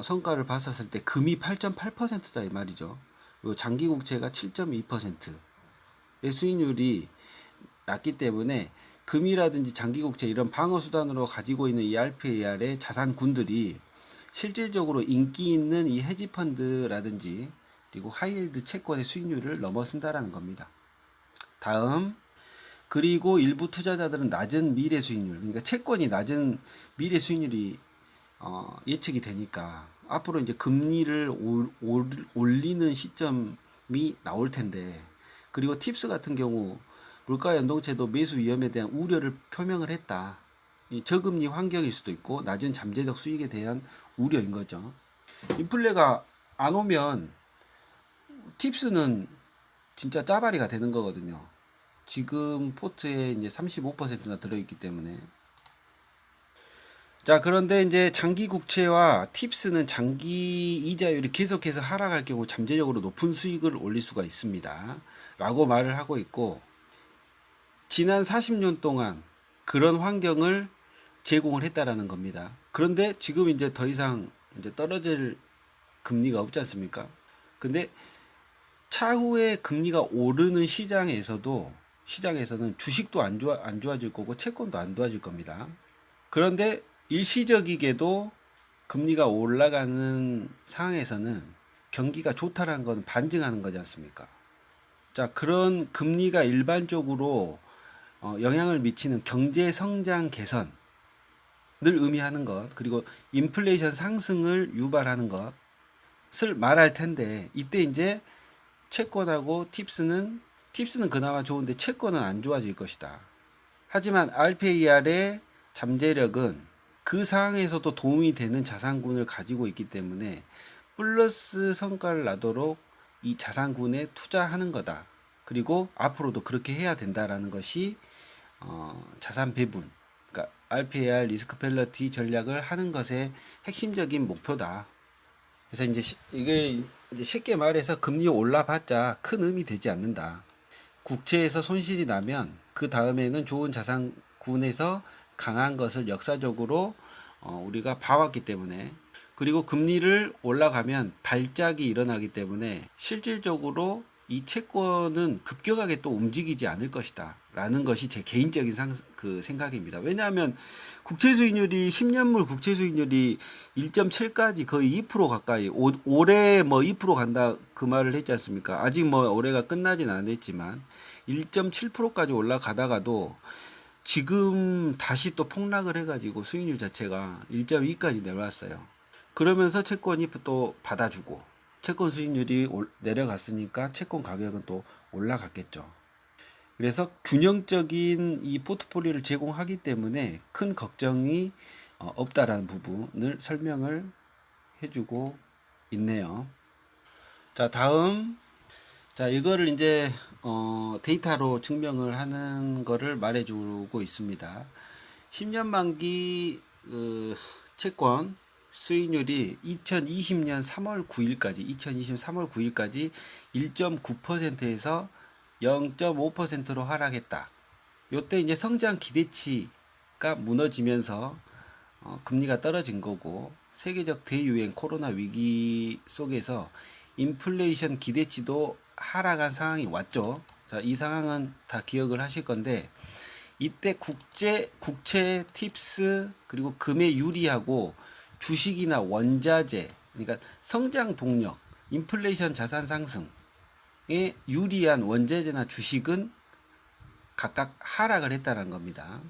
성과를 봤었을 때 금이 8.8%다 이 말이죠. 그리고 장기 국채가 7.2%의 수익률이 낮기 때문에 금이라든지 장기 국채 이런 방어 수단으로 가지고 있는 이 RPAR의 자산군들이 실질적으로 인기 있는 이 헤지 펀드라든지 그리고 하이힐드 채권의 수익률을 넘어선다라는 겁니다. 다음, 그리고 일부 투자자들은 낮은 미래 수익률, 그러니까 채권이 낮은 미래 수익률이 예측이 되니까 앞으로 이제 금리를 올리는 시점이 나올 텐데, 그리고 팁스 같은 경우 물가 연동체도 매수 위험에 대한 우려를 표명을 했다. 이 저금리 환경일 수도 있고 낮은 잠재적 수익에 대한 우려인 거죠. 인플레가 안 오면 팁스는 진짜 짜바리가 되는 거거든요. 지금 포트에 이제 35%나 들어있기 때문에. 자, 그런데 이제 장기 국채와 팁스는 장기 이자율이 계속해서 하락할 경우 잠재적으로 높은 수익을 올릴 수가 있습니다. 라고 말을 하고 있고, 지난 40년 동안 그런 환경을 제공을 했다라는 겁니다. 그런데 지금 이제 더 이상 이제 떨어질 금리가 없지 않습니까? 근데 차후에 금리가 오르는 시장에서는 주식도 안 좋아질 거고 채권도 안 좋아질 겁니다. 그런데 일시적이게도 금리가 올라가는 상황에서는 경기가 좋다라는 건 반증하는 거지 않습니까? 자, 그런 금리가 일반적으로 영향을 미치는 경제 성장 개선을 의미하는 것, 그리고 인플레이션 상승을 유발하는 것을 말할 텐데, 이때 이제 채권하고 팁스는 그나마 좋은데 채권은 안 좋아질 것이다. 하지만 RPAR의 잠재력은 그 상황에서도 도움이 되는 자산군을 가지고 있기 때문에 플러스 성과를 나도록 이 자산군에 투자하는 거다. 그리고 앞으로도 그렇게 해야 된다라는 것이 자산 배분, 그러니까 RPAR 리스크 밸러티 전략을 하는 것의 핵심적인 목표다. 그래서 이제 이게 이제 쉽게 말해서 금리 올라봤자 큰 의미 되지 않는다. 국채에서 손실이 나면 그 다음에는 좋은 자산군에서 강한 것을 역사적으로 우리가 봐왔기 때문에, 그리고 금리를 올라가면 발작이 일어나기 때문에 실질적으로 이 채권은 급격하게 또 움직이지 않을 것이다 라는 것이 제 개인적인 생각입니다. 왜냐하면 국채 수익률이 10년물 국채 수익률이 1.7까지 거의 2% 가까이, 올해 뭐 2% 간다 그 말을 했지 않습니까? 아직 뭐 올해가 끝나진 않았지만 1.7%까지 올라가다가도 지금 다시 또 폭락을 해가지고 수익률 자체가 1.2까지 내려왔어요. 그러면서 채권이 또 받아주고 채권 수익률이 내려갔으니까 채권 가격은 또 올라갔겠죠. 그래서 균형적인 이 포트폴리오를 제공하기 때문에 큰 걱정이 없다라는 부분을 설명을 해주고 있네요. 자, 다음. 자, 이거를 이제 데이터로 증명을 하는 거를 말해주고 있습니다. 10년 만기 채권 수익률이 2020년 3월 9일까지 1.9%에서 0.5%로 하락했다. 요때 이제 성장 기대치가 무너지면서 금리가 떨어진 거고, 세계적 대유행 코로나 위기 속에서 인플레이션 기대치도 하락한 상황이 왔죠. 자, 이 상황은 다 기억을 하실 건데, 이때 국채 팁스, 그리고 금에 유리하고 주식이나 원자재, 그러니까 성장 동력, 인플레이션 자산 상승에 유리한 원자재나 주식은 각각 하락을 했다는 겁니다.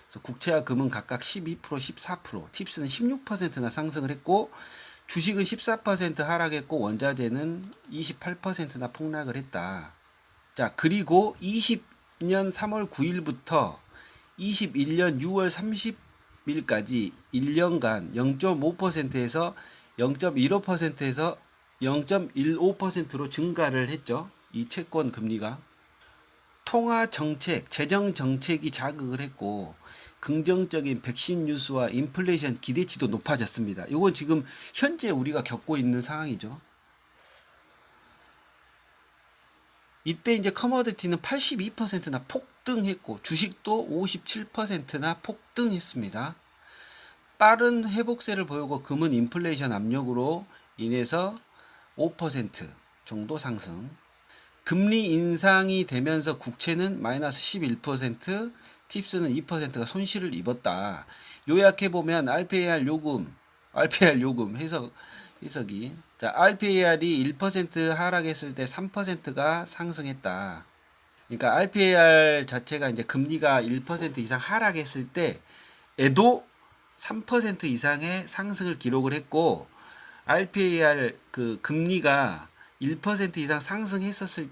그래서 국채와 금은 각각 12%, 14%, 팁스는 16%나 상승을 했고, 주식은 14% 하락했고, 원자재는 28%나 폭락을 했다. 자, 그리고 20년 3월 9일부터 21년 6월 30일까지 1년간 0.5%에서 0.15%에서 0.15%로 증가를 했죠. 이 채권 금리가. 통화 정책, 재정 정책이 자극을 했고, 긍정적인 백신 뉴스와 인플레이션 기대치도 높아졌습니다. 이건 지금 현재 우리가 겪고 있는 상황이죠. 이때 이제 커머디티는 82%나 폭등했고, 주식도 57%나 폭등했습니다. 빠른 회복세를 보이고, 금은 인플레이션 압력으로 인해서 5% 정도 상승. 금리 인상이 되면서 국채는 마이너스 11%, 팁스는 2%가 손실을 입었다. 요약해 보면 RPAR 요금 해석이, 자, RPAR이 1% 하락했을 때 3%가 상승했다. 그러니까 RPAR 자체가 이제 금리가 1% 이상 하락했을 때에도 3% 이상의 상승을 기록을 했고, RPAR 그 금리가 1% 이상 상승했었을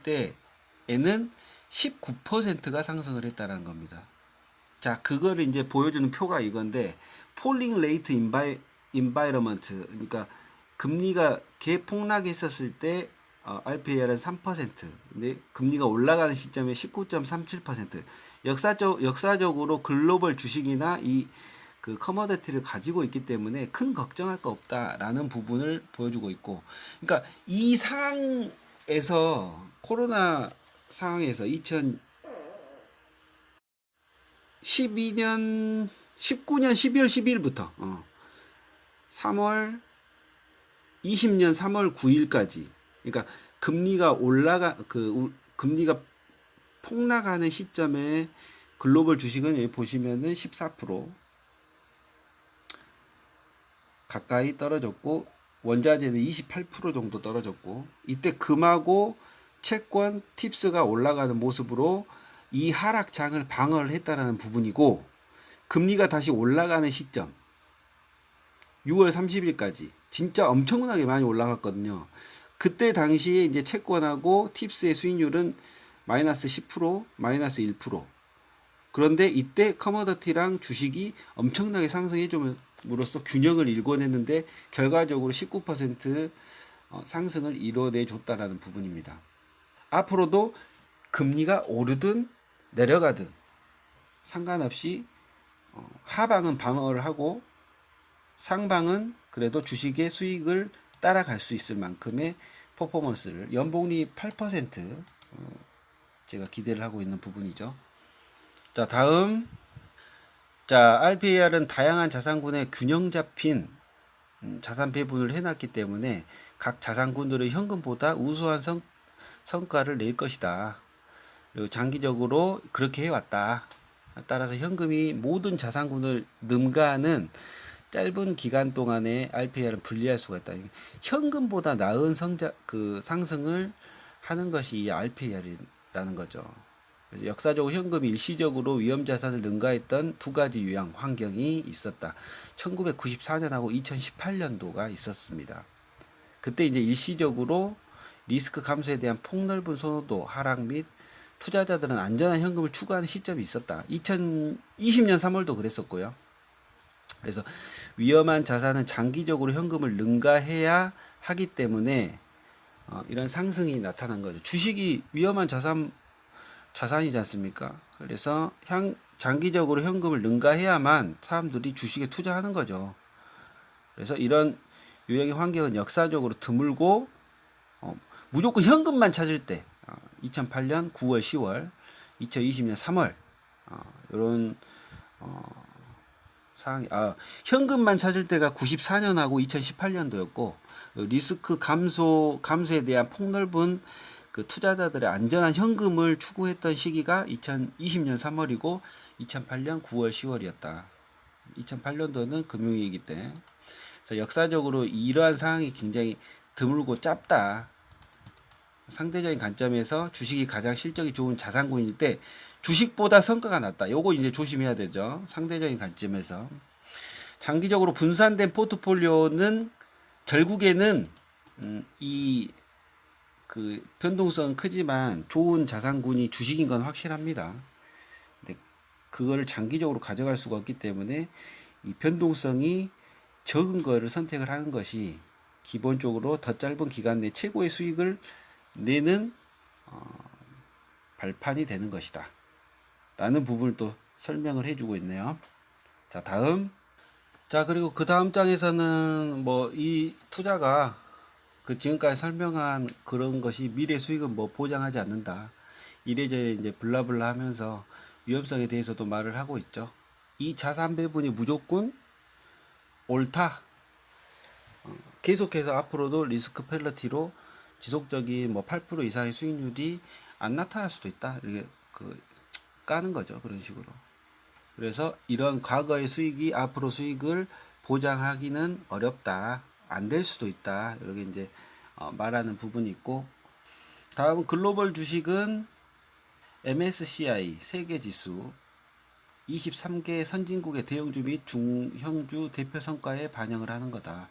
때에는 19%가 상승을 했다는 겁니다. 자, 그거를 이제 보여주는 표가 이건데, 폴링 레이트 인바이러먼트, 그러니까 금리가 개폭락했었을 때 RPAR은 3%, 근데 금리가 올라가는 시점에 19.37%. 역사적으로 글로벌 주식이나 그 커머디티를 가지고 있기 때문에 큰 걱정할 거 없다라는 부분을 보여주고 있고, 그러니까 이 상황에서, 코로나 상황에서 2019년 12월 12일부터 3월 20년 3월 9일까지, 그러니까 금리가 폭락하는 시점에 글로벌 주식은 여기 보시면은 14% 가까이 떨어졌고, 원자재는 28% 정도 떨어졌고, 이때 금하고 채권 팁스가 올라가는 모습으로 이 하락장을 방어를 했다라는 부분이고, 금리가 다시 올라가는 시점 6월 30일까지 진짜 엄청나게 많이 올라갔거든요. 그때 당시에 이제 채권하고 팁스의 수익률은 마이너스 10%, 마이너스 1%. 그런데 이때 커머더티랑 주식이 엄청나게 상승해 줌으로써 균형을 일궈냈는데, 결과적으로 19% 상승을 이뤄내 줬다라는 부분입니다. 앞으로도 금리가 오르든 내려가든 상관없이 하방은 방어를 하고, 상방은 그래도 주식의 수익을 따라갈 수 있을 만큼의 퍼포먼스를, 연복리 8% 제가 기대를 하고 있는 부분이죠. 자, 다음. 자, RPAR은 다양한 자산군의 균형 잡힌 자산 배분을 해놨기 때문에 각 자산군들의 현금보다 우수한 성과를 낼 것이다. 그리고 장기적으로 그렇게 해왔다. 따라서 현금이 모든 자산군을 능가하는 짧은 기간 동안에 RPAR은 분리할 수가 있다. 현금보다 나은 상승을 하는 것이 이 RPAR이라는 거죠. 역사적으로 현금이 일시적으로 위험자산을 능가했던 두 가지 유형 환경이 있었다. 1994년하고 2018년도가 있었습니다. 그때 이제 일시적으로 리스크 감소에 대한 폭넓은 선호도 하락 및 투자자들은 안전한 현금을 추구하는 시점이 있었다. 2020년 3월도 그랬었고요. 그래서 위험한 자산은 장기적으로 현금을 능가해야 하기 때문에 이런 상승이 나타난 거죠. 주식이 위험한 자산이지 않습니까? 그래서 장기적으로 현금을 능가해야만 사람들이 주식에 투자하는 거죠. 그래서 이런 유형의 환경은 역사적으로 드물고, 무조건 현금만 찾을 때 2008년 9월, 10월, 2020년 3월 이런 상황이 현금만 찾을 때가 94년하고 2018년도였고 리스크 감소에 대한 폭넓은 그 투자자들의 안전한 현금을 추구했던 시기가 2020년 3월이고 2008년 9월 10월이었다. 2008년도는 금융위기 때. 그래서 역사적으로 이러한 상황이 굉장히 드물고 짧다. 상대적인 관점에서 주식이 가장 실적이 좋은 자산군일 때 주식보다 성과가 낮다. 요거 이제 조심해야 되죠. 상대적인 관점에서. 장기적으로 분산된 포트폴리오는 결국에는 이 그 변동성은 크지만 좋은 자산군이 주식인 건 확실합니다. 근데 그거를 장기적으로 가져갈 수가 없기 때문에 이 변동성이 적은 거를 선택을 하는 것이 기본적으로 더 짧은 기간 내 최고의 수익을 내는 발판이 되는 것이다. 라는 부분을 또 설명을 해주고 있네요. 자, 다음. 자, 그리고 그 다음 장에서는 뭐 이 투자가 그 지금까지 설명한 그런 것이 미래 수익은 뭐 보장하지 않는다. 이래저래 이제 블라블라 하면서 위험성에 대해서도 말을 하고 있죠. 이 자산 배분이 무조건 옳다. 계속해서 앞으로도 리스크 펠러티로 지속적인 뭐 8% 이상의 수익률이 안 나타날 수도 있다. 이렇게 그 까는 거죠. 그런 식으로. 그래서 이런 과거의 수익이 앞으로 수익을 보장하기는 어렵다. 안 될 수도 있다. 이렇게 이제 말하는 부분이 있고, 다음 글로벌 주식은 MSCI 세계 지수 23개 선진국의 대형주 및 중형주 대표 성과에 반영을 하는 거다.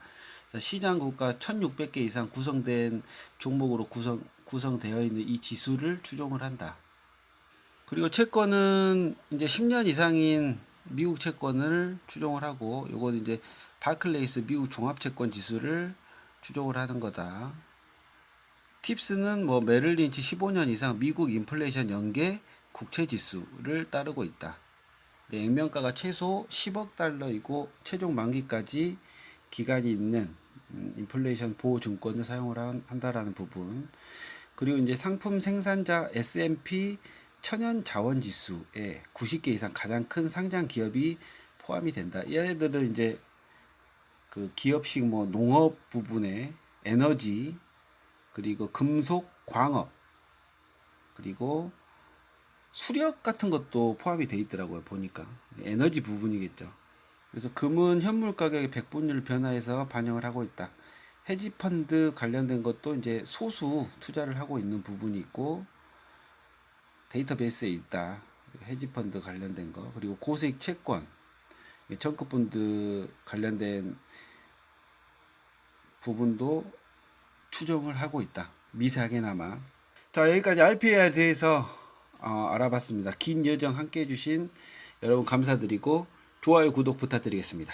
시장 국가 1600개 이상 구성된 종목으로 구성되어 있는 이 지수를 추종을 한다. 그리고 채권은 이제 10년 이상인 미국 채권을 추종을 하고, 요건 이제 바클레이스 미국 종합채권 지수를 추종을 하는 거다. 팁스는 뭐 메릴린치 15년 이상 미국 인플레이션 연계 국채 지수를 따르고 있다. 액면가가 최소 10억 달러이고 최종 만기까지 기간이 있는 인플레이션 보호 증권을 사용을 한다라는 부분. 그리고 이제 상품 생산자 S&P 천연 자원 지수에 90개 이상 가장 큰 상장 기업이 포함이 된다. 얘네들은 이제 그 기업식 뭐 농업 부분에 에너지, 그리고 금속, 광업, 그리고 수력 같은 것도 포함이 돼 있더라고요. 보니까 에너지 부분이겠죠. 그래서 금은 현물 가격의 백분율 변화에서 반영을 하고 있다. 헤지펀드 관련된 것도 이제 소수 투자를 하고 있는 부분이 있고 데이터베이스에 있다. 헤지펀드 관련된 거, 그리고 고수익 채권, 정크펀드 관련된 부분도 추정을 하고 있다. 미세하게나마. 자, 여기까지 RPA에 대해서 알아봤습니다. 긴 여정 함께 해주신 여러분 감사드리고 좋아요, 구독 부탁드리겠습니다.